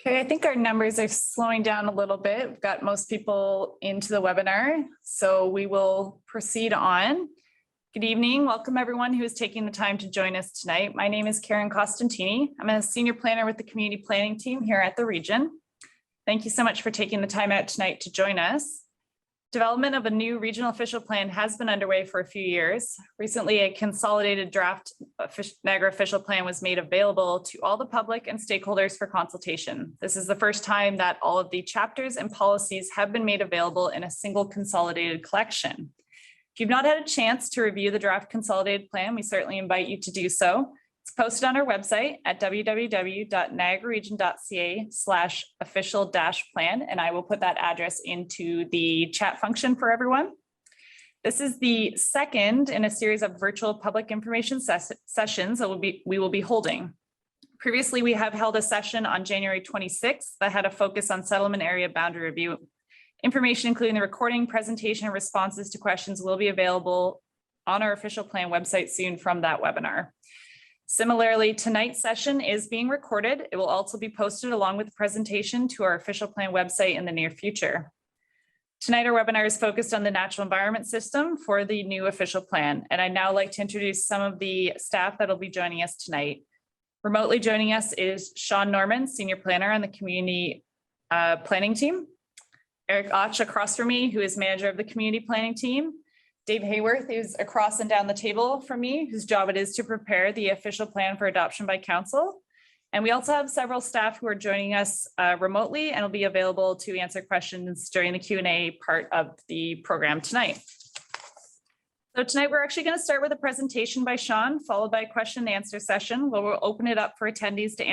Okay, I think our numbers are slowing down a little bit. We've got most people into the webinar, so we will proceed on. Good evening. Welcome everyone who is taking the time to join us tonight. My name is Karen Costantini. I'm a senior planner with the community planning team here at the region. Thank you so much for taking the time out tonight to join us. Development of a new regional official plan has been underway for a few years. Recently, a consolidated draft Niagara official plan was made available to all the public and stakeholders for consultation. This is the first time that all of the chapters and policies have been made available in a single consolidated collection. If you've not had a chance to review the draft consolidated plan, we certainly invite you to do so. It's posted on our website at www.niagararegion.ca/official-plan, and I will put that address into the chat function for everyone. This is the second in a series of virtual public information sessions that we will be holding. Previously, we have held a session on January 26th that had a focus on settlement area boundary review. Information, including the recording, presentation, and responses to questions, will be available on our official plan website soon from that webinar. Similarly, tonight's session is being recorded. It will also be posted along with the presentation to our official plan website in the near future. Tonight, our webinar is focused on the natural environment system for the new official plan. And I'd now like to introduce some of the staff that'll be joining us tonight. Remotely joining us is Sean Norman, senior planner on the community planning team. Eric Och across from me, who is manager of the community planning team. Dave Hayworth, who's across and down the table from me, whose job it is to prepare the official plan for adoption by council. And we also have several staff who are joining us remotely and will be available to answer questions during the Q&A part of the program tonight. So tonight we're actually going to start with a presentation by Sean, followed by a question and answer session where we'll open it up for attendees to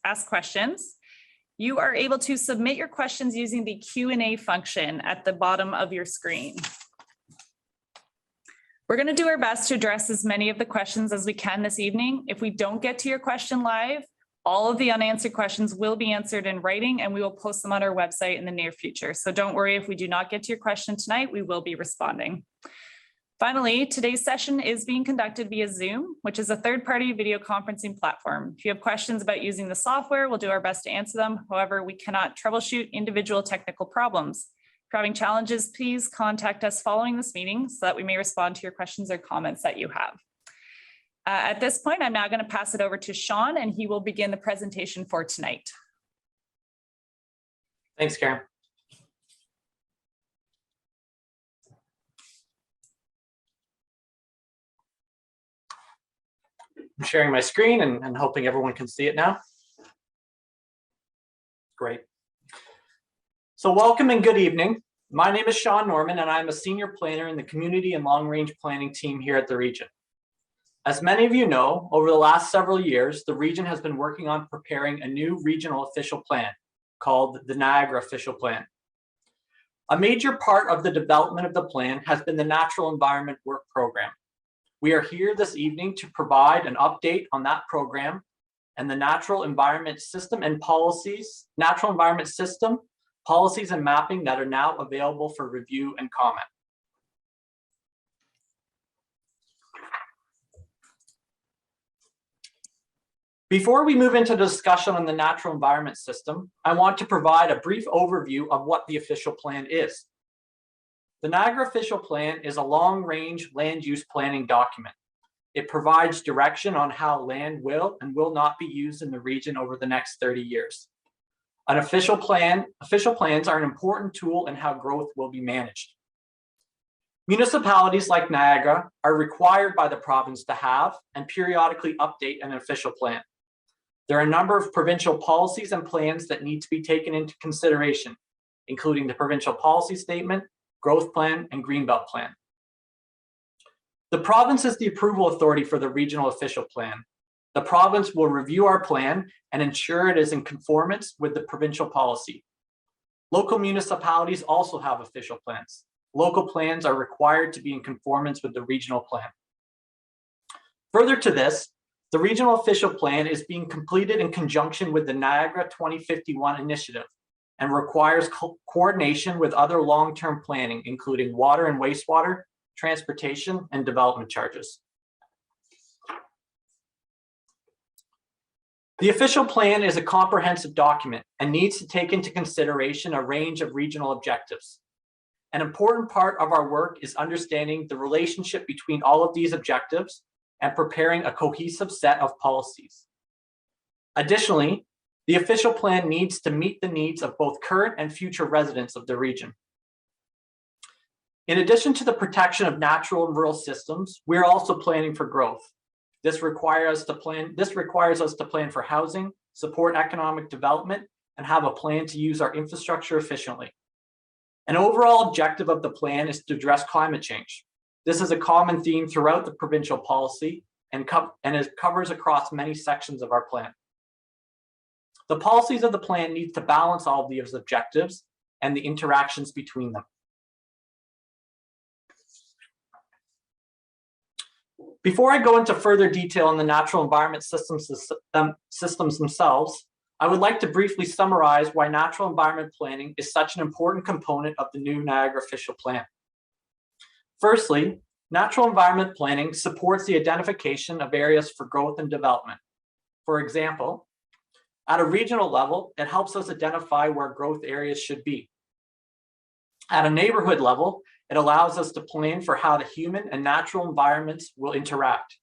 ask questions. You are able to submit your questions using the Q&A function at the bottom of your screen. We're going to do our best to address as many of the questions as we can this evening. If we don't get to your question live, all of the unanswered questions will be answered in writing and we will post them on our website in the near future. So don't worry if we do not get to your question tonight, we will be responding. Finally, today's session is being conducted via Zoom, which is a third-party video conferencing platform. If you have questions about using the software, we'll do our best to answer them. However, we cannot troubleshoot individual technical problems. If you're having challenges, please contact us following this meeting so that we may respond to your questions or comments that you have. At this point, I'm now going to pass it over to Sean and he will begin the presentation for tonight. Thanks, Karen. I'm sharing my screen and hoping everyone can see it now. Great. So welcome and good evening. My name is Sean Norman and I'm a senior planner in the community and long-range planning team here at the region. As many of you know, over the last several years, the region has been working on preparing a new regional official plan called the Niagara Official Plan. A major part of the development of the plan has been the Natural Environment Work Program. We are here this evening to provide an update on that program and the natural environment system and policies, policies and mapping that are now available for review and comment. Before we move into the discussion on the natural environment system, I want to provide a brief overview of what the official plan is. The Niagara Official Plan is a long-range land use planning document. It provides direction on how land will and will not be used in the region over the next 30 years. Official plans are an important tool in how growth will be managed. Municipalities like Niagara are required by the province to have and periodically update an official plan. There are a number of provincial policies and plans that need to be taken into consideration, including the provincial policy statement, growth plan, and greenbelt plan. The province is the approval authority for the regional official plan. The province will review our plan and ensure it is in conformance with the provincial policy. Local municipalities also have official plans. Local plans are required to be in conformance with the regional plan. Further to this, the regional official plan is being completed in conjunction with the Niagara 2051 initiative and requires coordination with other long-term planning, including water and wastewater, transportation, and development charges. The official plan is a comprehensive document and needs to take into consideration a range of regional objectives. An important part of our work is understanding the relationship between all of these objectives and preparing a cohesive set of policies. Additionally, the official plan needs to meet the needs of both current and future residents of the region. In addition to the protection of natural and rural systems, we are also planning for growth. This requires us to plan for housing, support economic development, and have a plan to use our infrastructure efficiently. An overall objective of the plan is to address climate change. This is a common theme throughout the provincial policy and it covers across many sections of our plan. The policies of the plan need to balance all of these objectives and the interactions between them. Before I go into further detail on the natural environment systems themselves, I would like to briefly summarize why natural environment planning is such an important component of the new Niagara official plan. Firstly, natural environment planning supports the identification of areas for growth and development. For example, at a regional level, it helps us identify where growth areas should be. At a neighborhood level, it allows us to plan for how the human and natural environments will interact.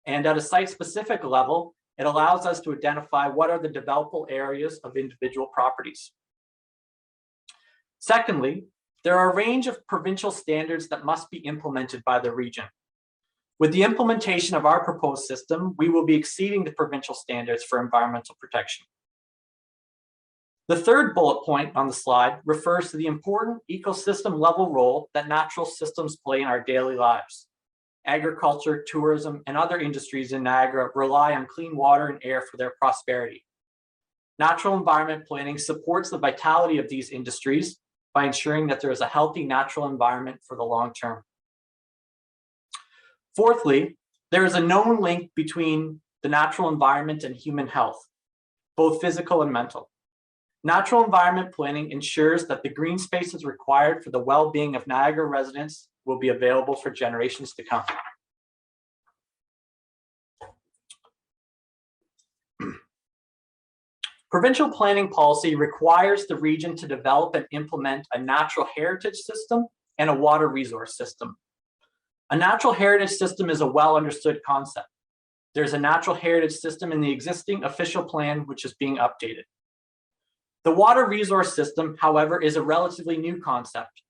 And at a site-specific level, it allows us to identify what are the developable areas of individual properties. Secondly, there are a range of provincial standards that must be implemented by the region. With the implementation of our proposed system, we will be exceeding the provincial standards for environmental protection. The third bullet point on the slide refers to the important ecosystem level role that natural systems play in our daily lives. Agriculture, tourism, and other industries in Niagara rely on clean water and air for their prosperity. Natural environment planning supports the vitality of these industries by ensuring that there is a healthy natural environment for the long term. Fourthly, there is a known link between the natural environment and human health, both physical and mental. Natural environment planning ensures that the green spaces required for the well-being of Niagara residents will be available for generations to come. Provincial planning policy requires the region to develop and implement a natural heritage system and a water resource system. A natural heritage system is a well-understood concept. There's a natural heritage system in the existing official plan, which is being updated. The water resource system, however, is a relatively new concept.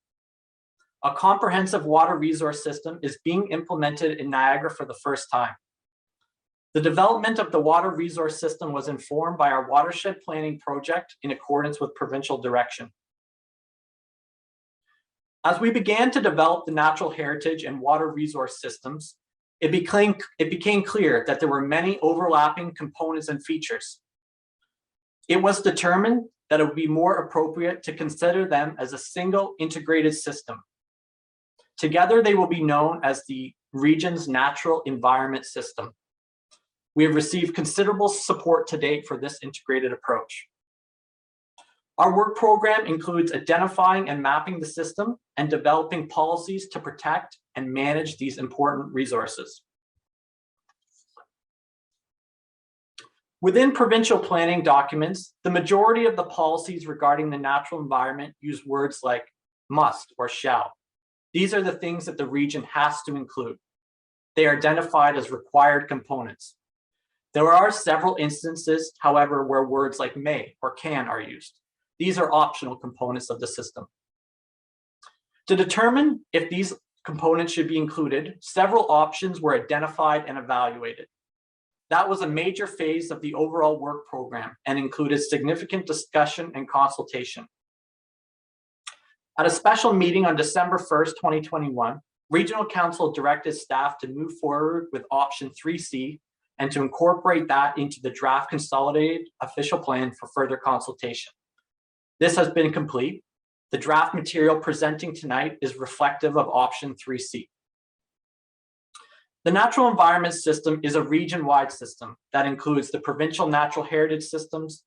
A comprehensive water resource system is being implemented in Niagara for the first time. The development of the water resource system was informed by our watershed planning project in accordance with provincial direction. As we began to develop the natural heritage and water resource systems, it became clear that there were many overlapping components and features. It was determined that it would be more appropriate to consider them as a single integrated system. Together, they will be known as the region's natural environment system. We have received considerable support to date for this integrated approach. Our work program includes identifying and mapping the system and developing policies to protect and manage these important resources. Within provincial planning documents, the majority of the policies regarding the natural environment use words like must or shall. These are the things that the region has to include. They are identified as required components. There are several instances, however, where words like may or can are used. These are optional components of the system. To determine if these components should be included, several options were identified and evaluated. That was a major phase of the overall work program and included significant discussion and consultation. At a special meeting on December 1st, 2021, Regional Council directed staff to move forward with option 3C and to incorporate that into the draft consolidated official plan for further consultation. This has been complete. The draft material presenting tonight is reflective of option 3C. The natural environment system is a region-wide system that includes the provincial natural heritage systems,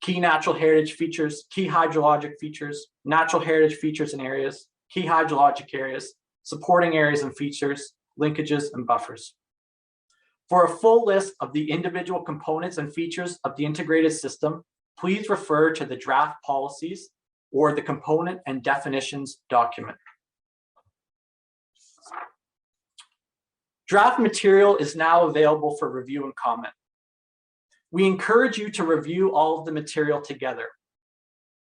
key natural heritage features, key hydrologic features, natural heritage features and areas, key hydrologic areas, supporting areas and features, linkages, and buffers. For a full list of the individual components and features of the integrated system, please refer to the draft policies or the component and definitions document. Draft material is now available for review and comment. We encourage you to review all of the material together.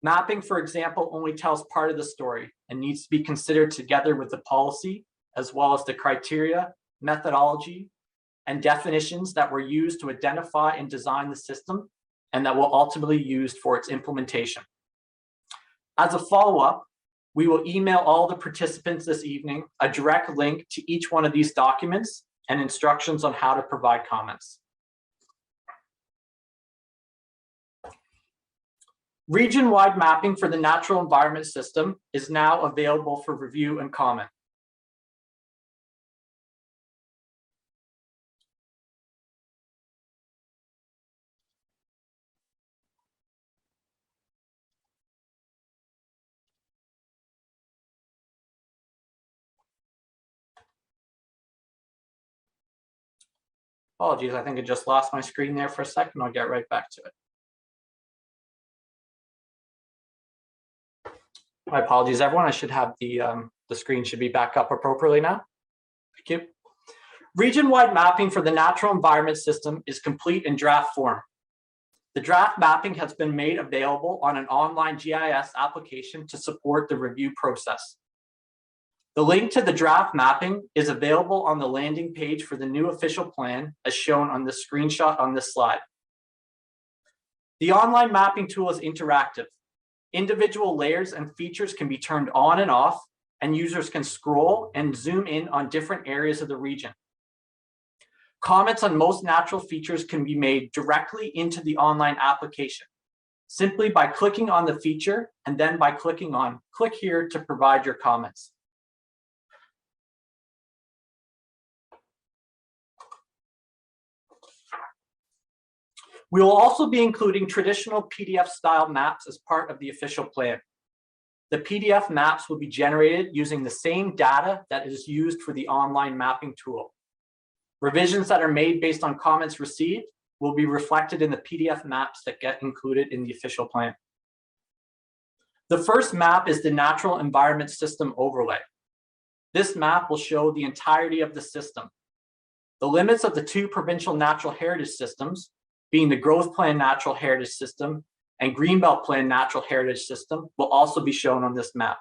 Mapping, for example, only tells part of the story and needs to be considered together with the policy, as well as the criteria, methodology, and definitions that were used to identify and design the system and that will ultimately be used for its implementation. As a follow-up, we will email all the participants this evening a direct link to each one of these documents and instructions on how to provide comments. Region-wide mapping for the natural environment system is now available for review and comment. Apologies, I think I just lost my screen there for a second. I'll get right back to it. My apologies, everyone. I should have the screen should be back up appropriately now. Thank you. Region-wide mapping for the natural environment system is complete in draft form. The draft mapping has been made available on an online GIS application to support the review process. The link to the draft mapping is available on the landing page for the new official plan as shown on the screenshot on this slide. The online mapping tool is interactive. Individual layers and features can be turned on and off, and users can scroll and zoom in on different areas of the region. Comments on most natural features can be made directly into the online application, simply by clicking on the feature and then by clicking on "Click here to provide your comments." We will also be including traditional PDF style maps as part of the official plan. The PDF maps will be generated using the same data that is used for the online mapping tool. Revisions that are made based on comments received will be reflected in the PDF maps that get included in the official plan. The first map is the Natural Environment System Overlay. This map will show the entirety of the system. The limits of the two provincial natural heritage systems, being the Growth Plan Natural Heritage System and Greenbelt Plan Natural Heritage System, will also be shown on this map.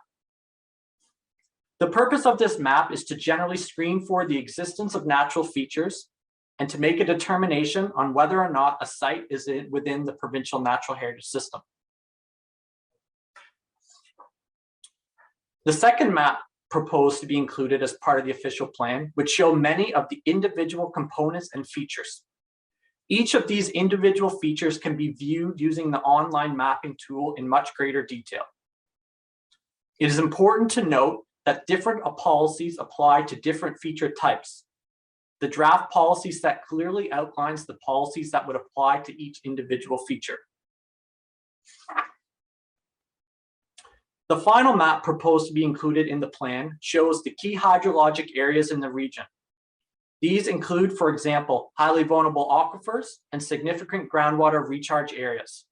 The purpose of this map is to generally screen for the existence of natural features and to make a determination on whether or not a site is within the provincial natural heritage system. The second map proposed to be included as part of the official plan would show many of the individual components and features. Each of these individual features can be viewed using the online mapping tool in much greater detail. It is important to note that different policies apply to different feature types. The draft policy set clearly outlines the policies that would apply to each individual feature. The final map proposed to be included in the plan shows the key hydrologic areas in the region. These include, for example, highly vulnerable aquifers and significant groundwater recharge areas.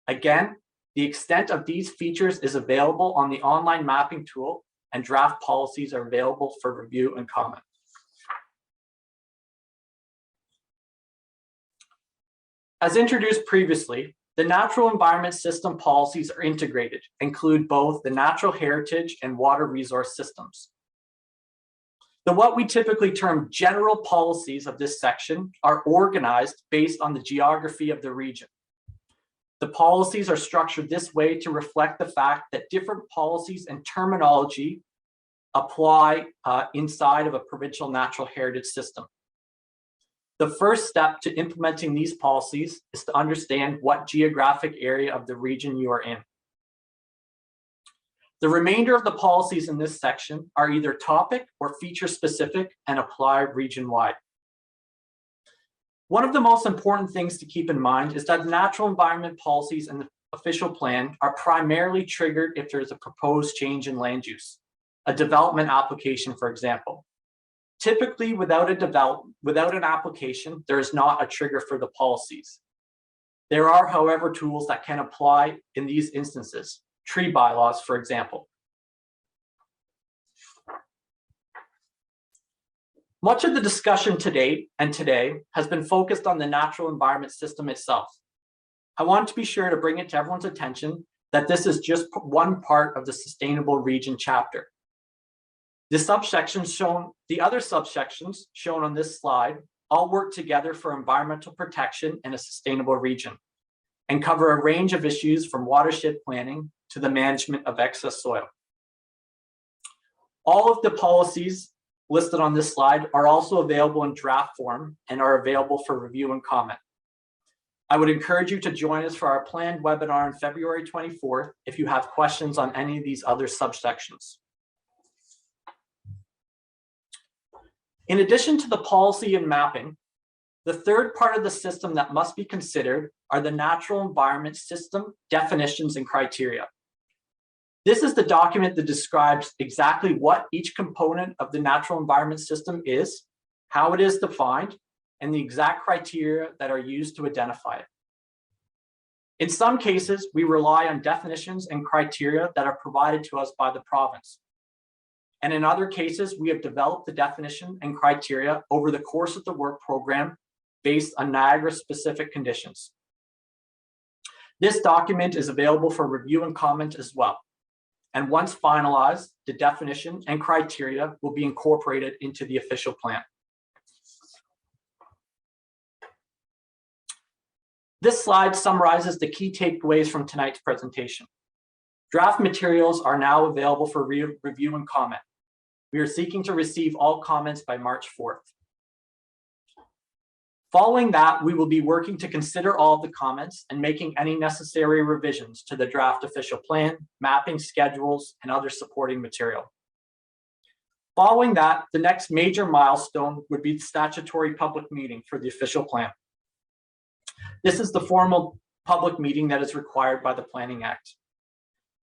Again, the extent of these features is available on the online mapping tool, and draft policies are available for review and comment. As introduced previously, the natural environment system policies are integrated, include both the natural heritage and water resource systems. What we typically term general policies of this section are organized based on the geography of the region. The policies are structured this way to reflect the fact that different policies and terminology apply inside of a provincial natural heritage system. The first step to implementing these policies is to understand what geographic area of the region you are in. The remainder of the policies in this section are either topic or feature specific and apply region-wide. One of the most important things to keep in mind is that natural environment policies and the official plan are primarily triggered if there is a proposed change in land use, a development application, for example. Typically, without an application, there is not a trigger for the policies. There are, however, tools that can apply in these instances, tree bylaws, for example. Much of the discussion today has been focused on the natural environment system itself. I want to be sure to bring it to everyone's attention that this is just one part of the Sustainable Region chapter. The other subsections shown on this slide all work together for environmental protection in a sustainable region and cover a range of issues from watershed planning to the management of excess soil. All of the policies listed on this slide are also available in draft form and are available for review and comment. I would encourage you to join us for our planned webinar on February 24th if you have questions on any of these other subsections. In addition to the policy and mapping, the third part of the system that must be considered are the natural environment system definitions and criteria. This is the document that describes exactly what each component of the natural environment system is, how it is defined, and the exact criteria that are used to identify it. In some cases, we rely on definitions and criteria that are provided to us by the province. And in other cases, we have developed the definition and criteria over the course of the work program based on Niagara specific conditions. This document is available for review and comment as well. And once finalized, the definition and criteria will be incorporated into the official plan. This slide summarizes the key takeaways from tonight's presentation. Draft materials are now available for review and comment. We are seeking to receive all comments by March 4th. Following that, we will be working to consider all of the comments and making any necessary revisions to the draft official plan, mapping schedules, and other supporting material. Following that, the next major milestone would be the statutory public meeting for the official plan. This is the formal public meeting that is required by the Planning Act.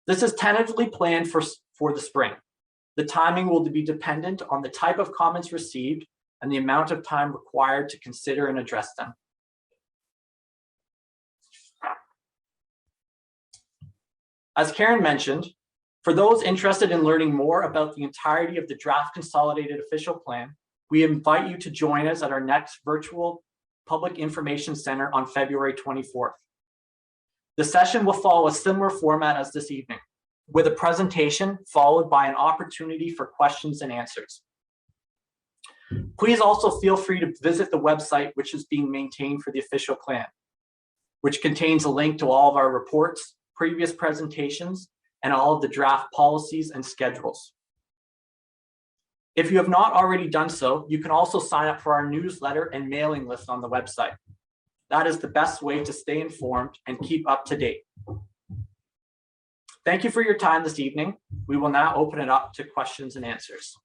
This is tentatively planned for the spring. The timing will be dependent on the type of comments received and the amount of time required to consider and address them. As Karen mentioned, for those interested in learning more about the entirety of the draft consolidated official plan, we invite you to join us at our next virtual Public Information Center on February 24th. The session will follow a similar format as this evening, with a presentation followed by an opportunity for questions and answers. Please also feel free to visit the website which is being maintained for the official plan, which contains a link to all of our reports, previous presentations, and all of the draft policies and schedules. If you have not already done so, you can also sign up for our newsletter and mailing list on the website. That is the best way to stay informed and keep up to date. Thank you for your time this evening. We will now open it up to questions and answers.